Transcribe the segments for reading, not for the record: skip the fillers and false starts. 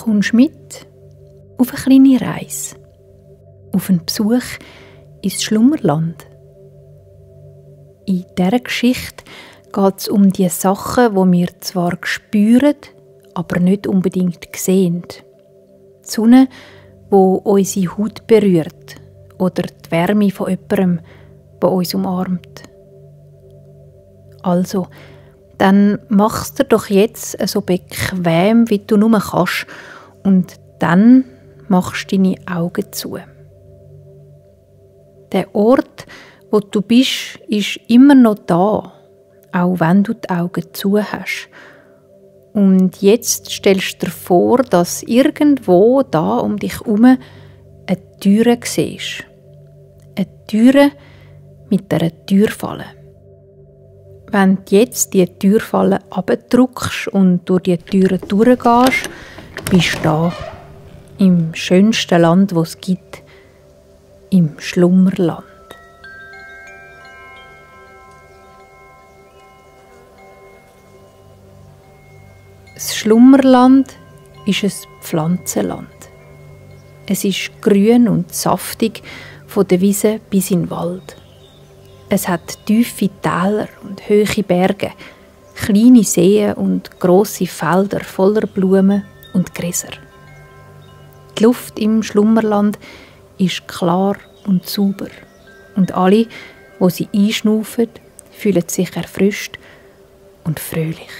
Kommst mit auf eine kleine Reise, auf einen Besuch ins Schlummerland. In dieser Geschichte geht es um die Sachen, die wir zwar spüren, aber nicht unbedingt sehen. Die Sonne, die unsere Haut berührt, oder die Wärme von jemandem, der uns umarmt. Also, dann mach's dir doch jetzt so bequem, wie du nur kannst, und dann machst du deine Augen zu. Der Ort, wo du bist, ist immer noch da, auch wenn du die Augen zu hast. Und jetzt stellst du dir vor, dass irgendwo da um dich herum eine Türe siehst. Eine Türe mit einer Türfalle. Wenn du jetzt die Türfalle abdrückst und durch die Türe durchgehst, bist du da, im schönsten Land, das es gibt, im Schlummerland. Das Schlummerland ist ein Pflanzenland. Es ist grün und saftig von der Wiese bis in den Wald. Es hat tiefe Täler und hohe Berge, kleine Seen und grosse Felder voller Blumen und Gräser. Die Luft im Schlummerland ist klar und sauber und alle, die sie einschnaufen, fühlen sich erfrischt und fröhlich.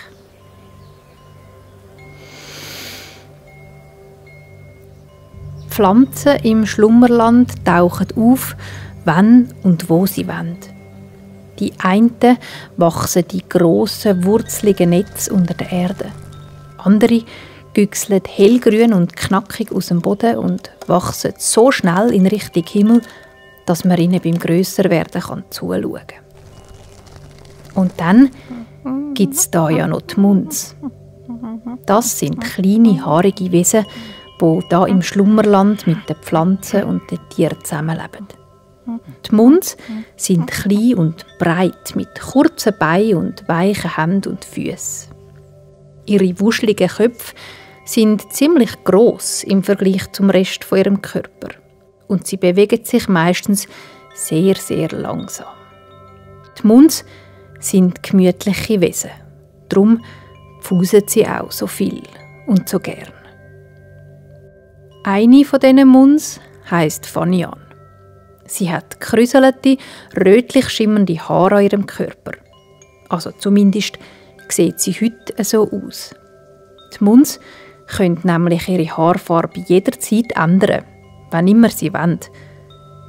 Die Pflanzen im Schlummerland tauchen auf, wenn und wo sie wollen. Die einen wachsen die grossen, wurzeligen Netze unter der Erde. Andere güchseln hellgrün und knackig aus dem Boden und wachsen so schnell in Richtung Himmel, dass man ihnen beim Grösserwerden zuschauen kann. Und dann gibt es da ja noch die Muns. Das sind kleine, haarige Wesen, die da im Schlummerland mit den Pflanzen und den Tieren zusammenleben. Die Muns sind klein und breit, mit kurzen Beinen und weichen Händen und Füßen. Ihre wuscheligen Köpfe sind ziemlich gross im Vergleich zum Rest von ihrem Körper. Und sie bewegen sich meistens sehr, sehr langsam. Die Muns sind gemütliche Wesen. Darum pfusen sie auch so viel und so gern. Eine von diesen Muns heisst Fanian. Sie hat gekräuselte, rötlich schimmernde Haare an ihrem Körper. Also zumindest sieht sie heute so aus. Die Muns können nämlich ihre Haarfarbe jederzeit ändern, wenn immer sie wollen.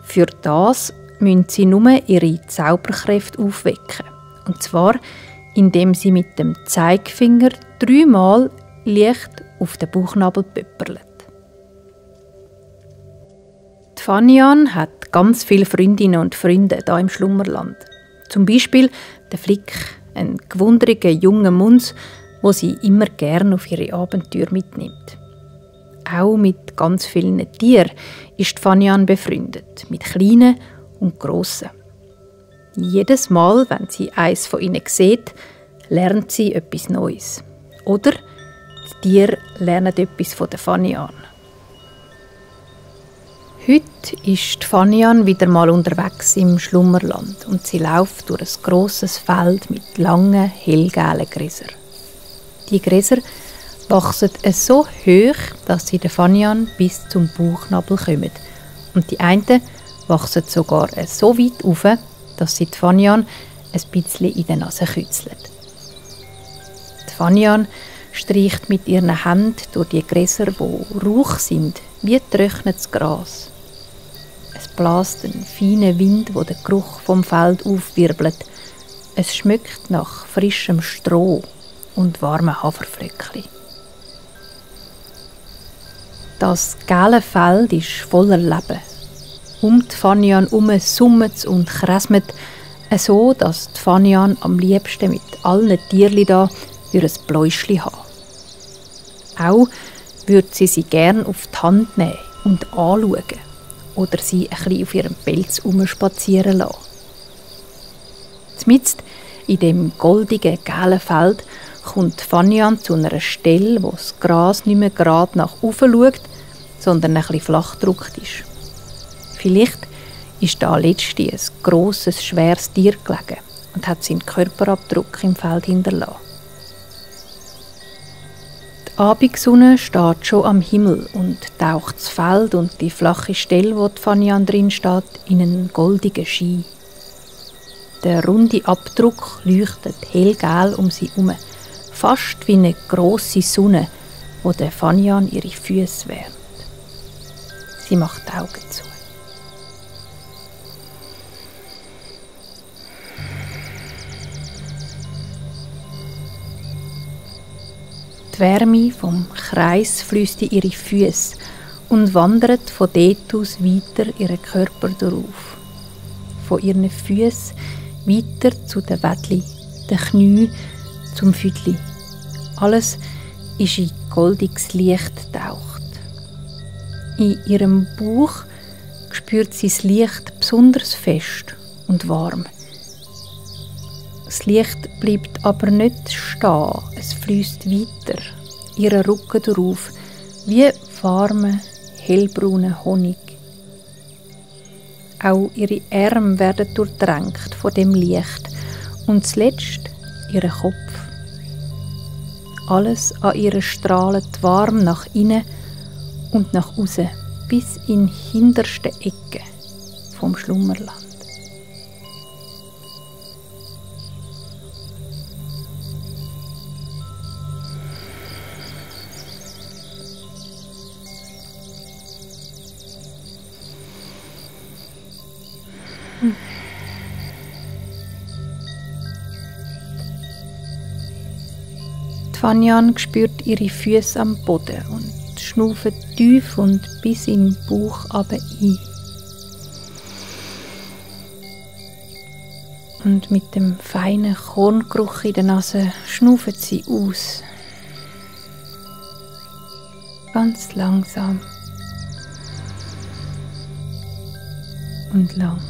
Für das müssen sie nur ihre Zauberkräfte aufwecken. Und zwar, indem sie mit dem Zeigefinger 3-mal leicht auf den Bauchnabel pöpperlet. Die Fanian hat ganz viele Freundinnen und Freunde hier im Schlummerland. Zum Beispiel der Flick, ein gewundriger junger Muns, wo sie immer gerne auf ihre Abenteuer mitnimmt. Auch mit ganz vielen Tieren ist Fanian befreundet, mit kleinen und grossen. Jedes Mal, wenn sie eins von ihnen sieht, lernt sie etwas Neues. Oder die Tiere lernen etwas von der Fanian. Heute ist Fanian wieder mal unterwegs im Schlummerland und sie läuft durch ein grosses Feld mit langen, hellgelben Gräsern. Die Gräser wachsen so hoch, dass sie der Fanian bis zum Bauchnabel kommen. Und die einen wachsen sogar so weit auf, dass sie die Fanian ein bisschen in der Nase kützelt. Die Fanian streicht mit ihren Händen durch die Gräser, die rauch sind, wie getrocknetes Gras. Es bläst einen feinen Wind, der den Geruch vom Feld aufwirbelt. Es schmeckt nach frischem Stroh und warmen Haferflöckchen. Das gelbe Feld ist voller Leben. Um die Fanian herum summt und kräsmet, so dass die Fanian am liebsten mit allen Tierchen da ein Pläuschchen haben. Auch würde sie gerne auf die Hand nehmen und anschauen oder sie ein bisschen auf ihrem Pelz herumspazieren lassen. Mitten in dem goldigen, gelben Feld kommt Fanian zu einer Stelle, wo das Gras nicht mehr gerade nach oben schaut, sondern ein bisschen flach gedruckt ist. Vielleicht ist da letztens ein grosses, schweres Tier gelegen und hat seinen Körperabdruck im Feld hinterlassen. Die Abendsonne steht schon am Himmel und taucht das Feld und die flache Stelle, wo die Fanian drin steht, in einen goldigen Schein. Der runde Abdruck leuchtet hellgel um sie herum, fast wie eine grosse Sonne, wo der Fanian ihre Füße wärmt. Sie macht die Augen zu. Die Wärme vom Kreis fließt in ihre Füße und wandert von dort aus weiter ihren Körper durch. Von ihren Füßen weiter zu den Wädli, den Knien, zum Füdli. Alles ist in goldiges Licht getaucht. In ihrem Bauch spürt sie das Licht besonders fest und warm. Das Licht bleibt aber nicht stehen, es fließt weiter, ihren Rücken darauf, wie warmer, hellbrauner Honig. Auch ihre Arme werden durchdrängt von dem Licht und zuletzt ihr Kopf. Alles an ihr strahlt warm nach innen und nach außen, bis in die hinterste Ecke vom Schlummerland. Fanian spürt ihre Füße am Boden und schnauft tief und bis in den Bauch runter ein. Und mit dem feinen Korngeruch in der Nase schnauft sie aus. Ganz langsam und lang.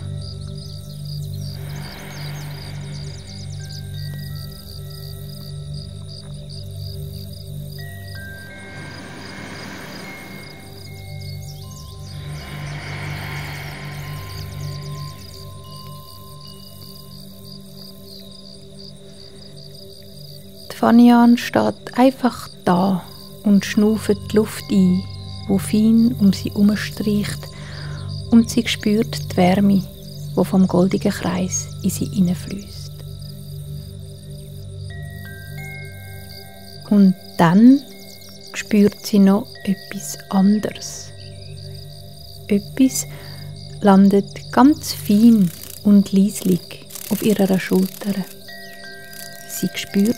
Fanian steht einfach da und schnauft die Luft ein, die fein um sie herumstreicht, und sie spürt die Wärme, die vom goldigen Kreis in sie hineinfließt. Und dann spürt sie noch etwas anderes. Etwas landet ganz fein und leislich auf ihrer Schulter. Sie spürt,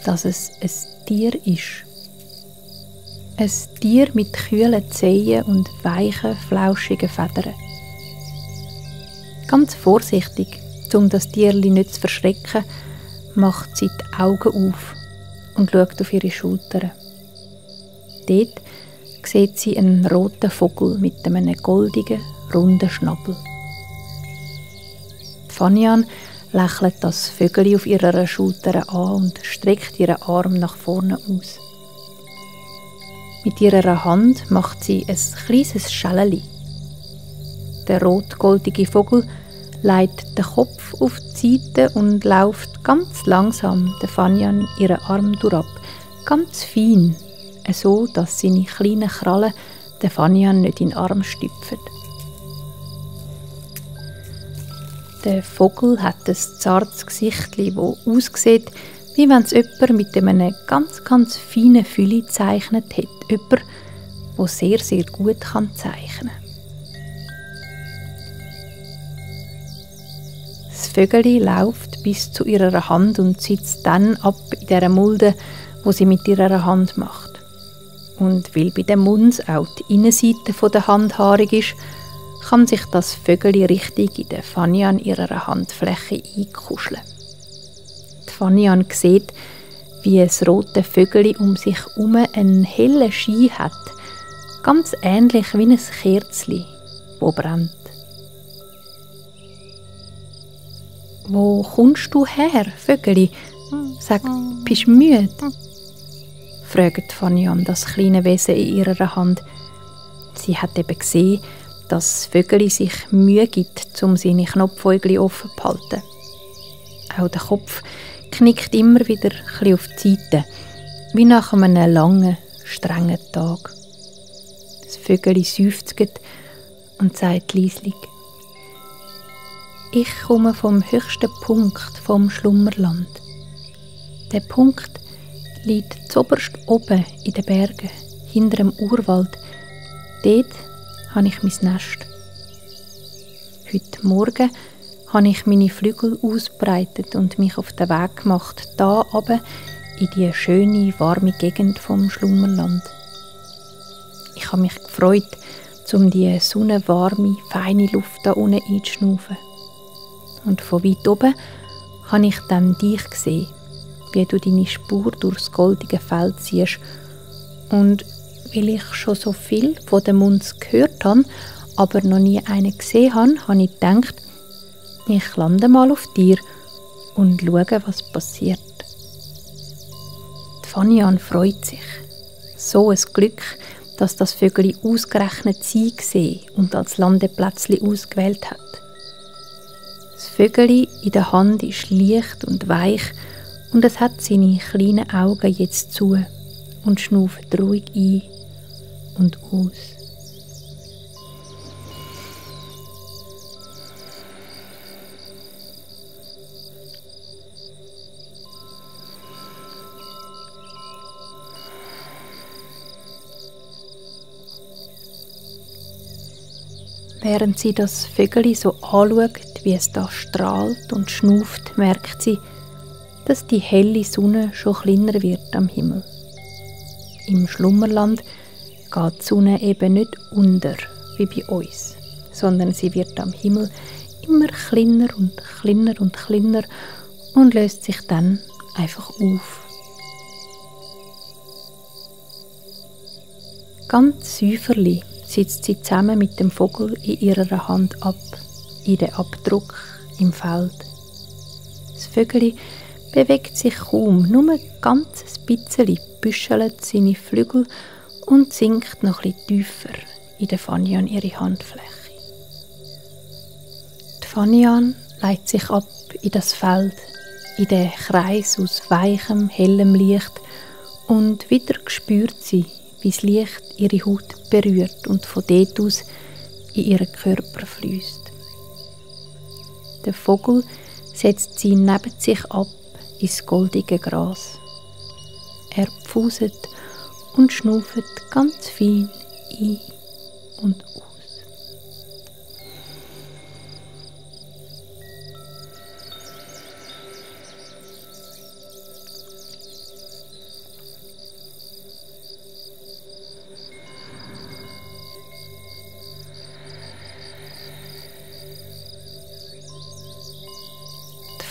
dass es ein Tier ist. Ein Tier mit kühlen Zehen und weichen, flauschigen Federn. Ganz vorsichtig, um das Tierli nicht zu verschrecken, macht sie die Augen auf und schaut auf ihre Schultern. Dort sieht sie einen roten Vogel mit einem goldigen, runden Schnabel. Fanian lächelt das Vögel auf ihrer Schulter an und streckt ihren Arm nach vorne aus. Mit ihrer Hand macht sie ein kleines Schäleli. Der rot-goldige Vogel legt den Kopf auf die Seite und läuft ganz langsam der Fanian ihren Arm durchab, ganz fein, so dass seine kleinen Krallen den Fanian nicht in den Arm stüpfen. Der Vogel hat ein zartes Gesichtli, das aussieht, wie wenn es jemand mit einem ganz, ganz feinen Fülle gezeichnet hat. Jemand, der sehr, sehr gut zeichnen kann. Das Vögeli läuft bis zu ihrer Hand und sitzt dann ab in dieser Mulde, wo sie mit ihrer Hand macht. Und weil bei dem Muns auch die Innenseite der Hand haarig ist, kann sich das Vögeli richtig in der Fanian ihrer Handfläche einkuscheln. Die Fanian sieht, wie das rote Vögeli um sich herum einen hellen Schein hat, ganz ähnlich wie ein Kerzli, das brennt. «Wo kommst du her, Vögeli?» Sag, bist du müde? Fragt Fanian das kleine Wesen in ihrer Hand. Sie hat eben gesehen, dass das Vögel sich Mühe gibt, um seine Knopfäugel offen zu halten. Auch der Kopf knickt immer wieder ein bisschen auf die Seite, wie nach einem langen, strengen Tag. Das Vögel seufzt und sagt leislich: Ich komme vom höchsten Punkt vom Schlummerland. Der Punkt liegt zuoberst oben in den Bergen, hinter dem Urwald. Dort habe ich mein Nest. Heute Morgen habe ich meine Flügel ausbreitet und mich auf den Weg gemacht, da runter in die schöne, warme Gegend vom Schlummerland. Ich habe mich gefreut, um die sonnenwarme, feine Luft da unten einzuschnaufen. Und von weit oben habe ich dann dich gesehen, wie du deine Spur durchs goldige Feld ziehst. Und weil ich schon so viel von den Munds gehört habe, aber noch nie einen gesehen habe, habe ich gedacht, ich lande mal auf dir und schaue, was passiert. Die Fanian freut sich. So ein Glück, dass das Vögel ausgerechnet sie gesehen und als Landeplätzli ausgewählt hat. Das Vögel in der Hand ist leicht und weich und es hat seine kleinen Augen jetzt zu und schnauft ruhig ein und aus. Während sie das Vögel so anschaut, wie es da strahlt und schnauft, merkt sie, dass die helle Sonne schon kleiner wird am Himmel. Im Schlummerland geht die Sonne eben nicht unter, wie bei uns, sondern sie wird am Himmel immer kleiner und kleiner und kleiner und löst sich dann einfach auf. Ganz säuferlich sitzt sie zusammen mit dem Vogel in ihrer Hand ab, in den Abdruck im Feld. Das Vögel bewegt sich kaum, nur ein ganz bisschen, büschelt seine Flügel und sinkt noch ein bisschen tiefer in der Fanian ihre Handfläche. Die Fanian legt sich ab in das Feld, in den Kreis aus weichem, hellem Licht, und wieder spürt sie, wie das Licht ihre Haut berührt und von dort aus in ihren Körper fließt. Der Vogel setzt sie neben sich ab ins goldige Gras. Er pfuset und schnauft ganz fein ein und aus.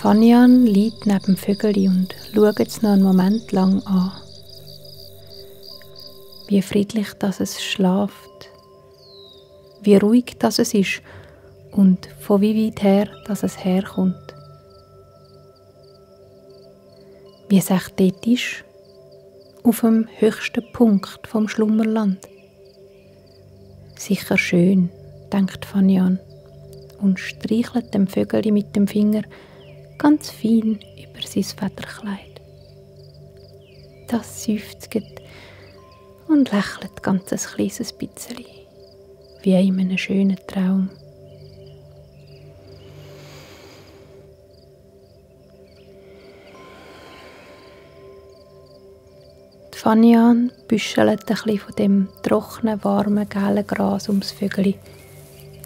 Fanian liegt neben dem Vögel und schaut es noch einen Moment lang an. Wie friedlich dass es schläft, wie ruhig dass es ist und von wie weit her dass es herkommt. Wie es echt dort ist, auf dem höchsten Punkt vom Schlummerland. Sicher schön, denkt Fanian und streichelt dem Vögel mit dem Finger ganz fein über sein Federkleid. Das seufzt und lächelt ganz ein kleines bisschen, wie in einem schönen Traum. Die Fanian büschelt ein bisschen von dem trockenen, warmen, gelben Gras ums Vögel.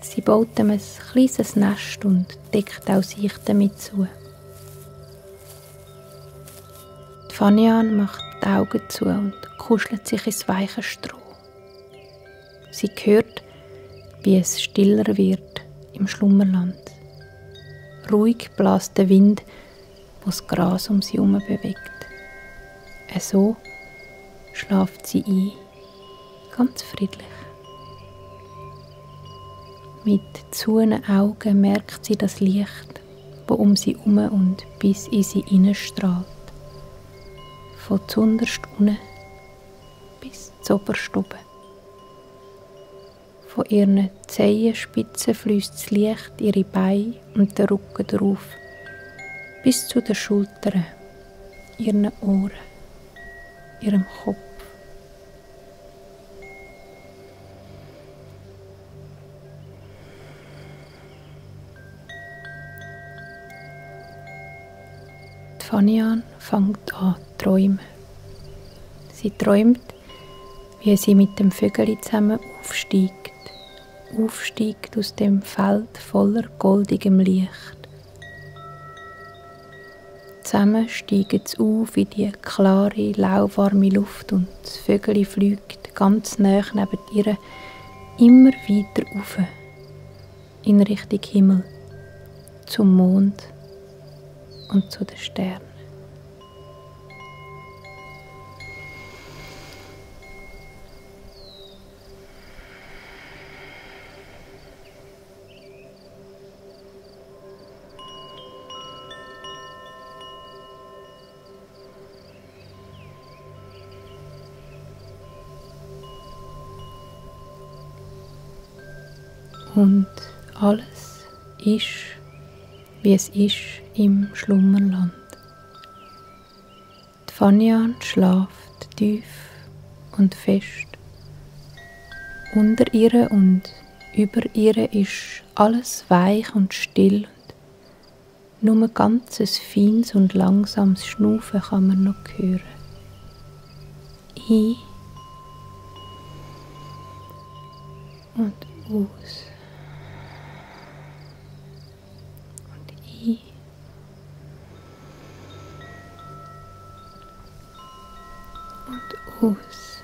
Sie baut ihm ein kleines Nest und deckt auch sich damit zu. Die Fanian macht die Augen zu und kuschelt sich ins weiche Stroh. Sie hört, wie es stiller wird im Schlummerland. Ruhig bläst der Wind, wo das Gras um sie herum bewegt. So schläft sie ein, ganz friedlich. Mit zugehenden Augen merkt sie das Licht, das um sie herum und bis in sie hineinstrahlt. von zunderst unten bis zoberst oben. Von ihren Zehenspitzen fließt das Licht ihre Beine und den Rücken drauf, bis zu den Schultern, ihren Ohren, ihrem Kopf. Fanian fängt an zu träumen. Sie träumt, wie sie mit dem Vögeli zusammen aufsteigt aus dem Feld voller goldigem Licht. Zusammen steigen sie auf in die klare, lauwarme Luft und das Vögeli fliegt ganz nahe neben ihr immer weiter rauf, in Richtung Himmel, zum Mond und zu den Sternen. Und alles ist, wie es ist im Schlummerland. Die Fanian schläft tief und fest. Unter ihr und über ihr ist alles weich und still. Und nur ein ganzes feines und langsames Schnaufen kann man noch hören. Ein und aus. Ein und aus.